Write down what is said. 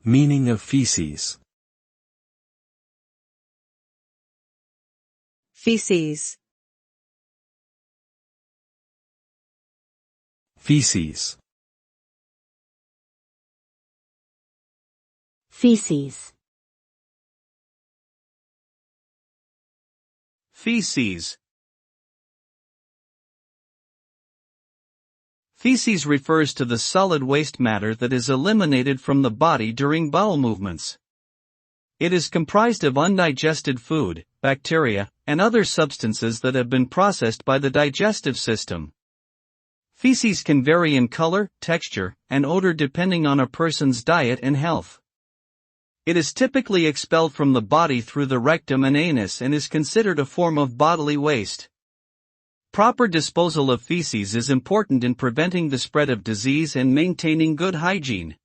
Meaning of feces. Feces. Feces. Feces. Feces. Feces refers to the solid waste matter that is eliminated from the body during bowel movements. It is comprised of undigested food, bacteria, and other substances that have been processed by the digestive system. Feces can vary in color, texture, and odor depending on a person's diet and health. It is typically expelled from the body through the rectum and anus and is considered a form of bodily waste. Proper disposal of feces is important in preventing the spread of disease and maintaining good hygiene.